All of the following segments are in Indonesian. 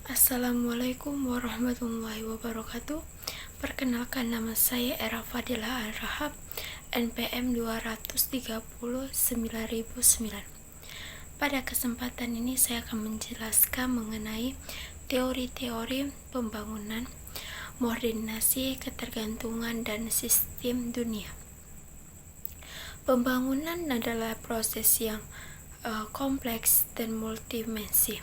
Assalamualaikum warahmatullahi wabarakatuh. Perkenalkan, nama saya Era Fadila Al-Rahab, NPM 2309009. Pada kesempatan ini saya akan menjelaskan mengenai teori-teori pembangunan, modernisasi, ketergantungan, dan sistem dunia. Pembangunan adalah proses yang kompleks dan multidimensi.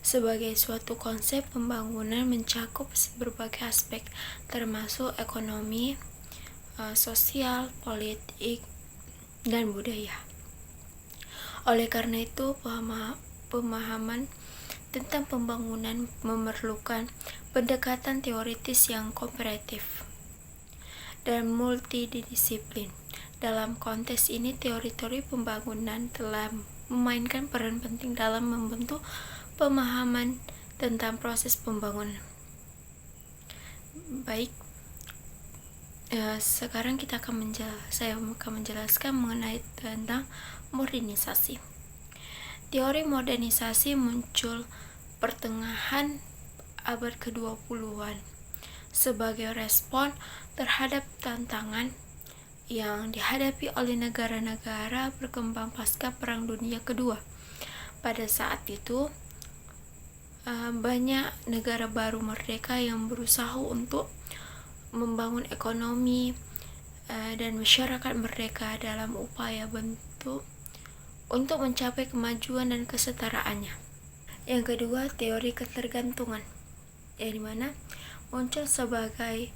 Sebagai suatu konsep, pembangunan mencakup berbagai aspek, termasuk ekonomi, sosial, politik, dan budaya. Oleh karena itu, pemahaman tentang pembangunan memerlukan pendekatan teoritis yang komparatif dan multidisiplin. Dalam konteks ini, teori-teori pembangunan telah memainkan peran penting dalam membentuk pemahaman tentang proses pembangunan. Baik, sekarang saya akan menjelaskan mengenai tentang modernisasi. Teori modernisasi muncul pertengahan abad ke-20-an sebagai respon terhadap tantangan yang dihadapi oleh negara-negara berkembang pasca Perang Dunia Kedua. Pada saat itu, banyak negara baru merdeka yang berusaha untuk membangun ekonomi dan masyarakat merdeka dalam upaya untuk mencapai kemajuan dan kesetaraannya. Yang kedua, teori ketergantungan, yang dimana muncul sebagai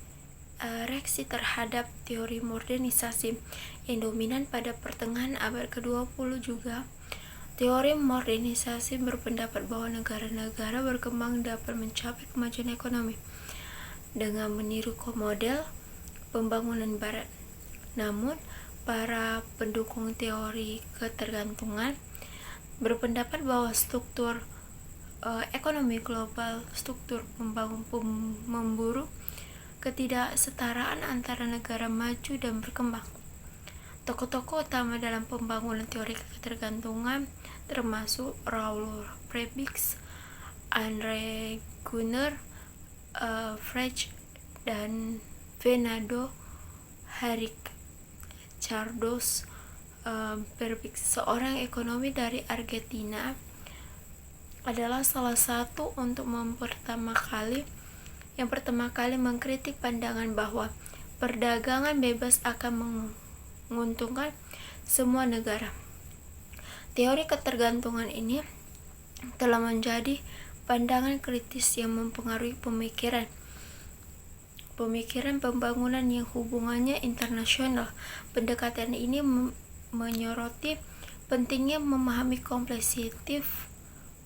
reaksi terhadap teori modernisasi yang dominan pada pertengahan abad ke-20 juga. Teori modernisasi berpendapat bahwa negara-negara berkembang dapat mencapai kemajuan ekonomi dengan meniru model pembangunan barat. Namun, para pendukung teori ketergantungan berpendapat bahwa struktur ekonomi global, struktur memburuk, ketidaksetaraan antara negara maju dan berkembang. Tokoh-tokoh utama dalam pembangunan teori ketergantungan termasuk Raoul Prebisch, Andre Gunner, Frege, dan Fernando Henrique Cardoso Prebisch, seorang ekonomi dari Argentina, adalah salah satu untuk yang pertama kali mengkritik pandangan bahwa perdagangan bebas akan menguntungkan semua negara. Teori ketergantungan ini telah menjadi pandangan kritis yang mempengaruhi pemikiran pembangunan yang hubungannya internasional. Pendekatan ini menyoroti pentingnya memahami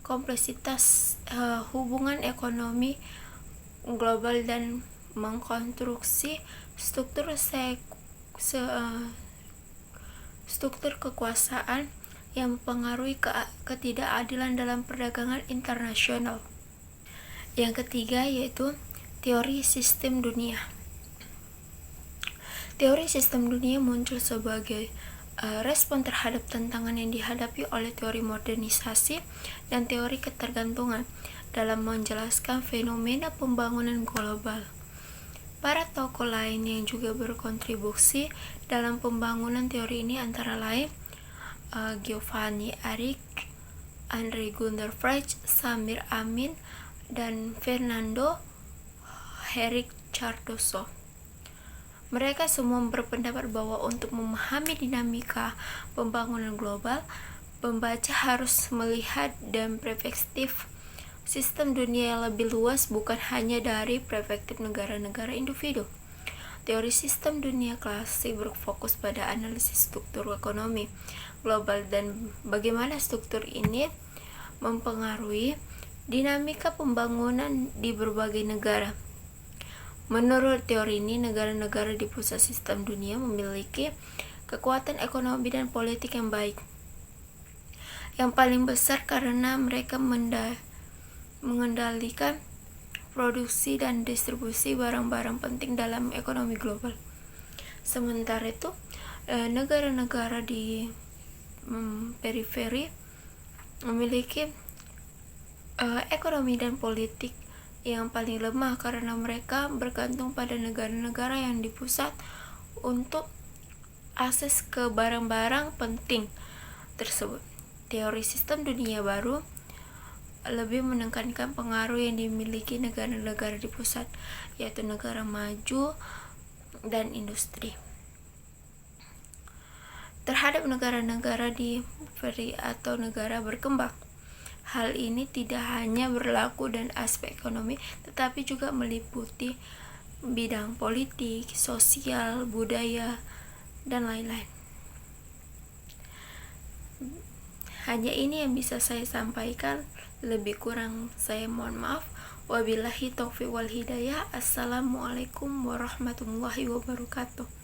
kompleksitas hubungan ekonomi global dan mengkonstruksi struktur kekuasaan yang mempengaruhi ketidakadilan dalam perdagangan internasional. Yang ketiga yaitu teori sistem dunia. Teori sistem dunia muncul sebagai respon terhadap tantangan yang dihadapi oleh teori modernisasi dan teori ketergantungan dalam menjelaskan fenomena pembangunan global. Para tokoh lain yang juga berkontribusi dalam pembangunan teori ini antara lain Giovanni Arrighi, Andre Gunter Frege, Samir Amin, dan Fernando Henrique Cardoso. Mereka semua berpendapat bahwa untuk memahami dinamika pembangunan global, pembaca harus melihat dan perspektif sistem dunia yang lebih luas, bukan hanya dari perspektif negara-negara individu. Teori sistem dunia klasik berfokus pada analisis struktur ekonomi global dan bagaimana struktur ini mempengaruhi dinamika pembangunan di berbagai negara. Menurut teori ini, negara-negara di pusat sistem dunia memiliki kekuatan ekonomi dan politik yang baik, yang paling besar karena mereka mengendalikan produksi dan distribusi barang-barang penting dalam ekonomi global. Sementara itu, negara-negara di periferi memiliki ekonomi dan politik yang paling lemah karena mereka bergantung pada negara-negara yang di pusat untuk akses ke barang-barang penting tersebut. Teori sistem dunia baru lebih menekankan pengaruh yang dimiliki negara-negara di pusat, yaitu negara maju dan industri, terhadap negara-negara di periferi atau negara berkembang. Hal ini tidak hanya berlaku dan aspek ekonomi, tetapi juga meliputi bidang politik, sosial, budaya, dan lain-lain. Hanya ini yang bisa saya sampaikan, lebih kurang saya mohon maaf. Wabillahi taufiq wal hidayah. Assalamualaikum warahmatullahi wabarakatuh.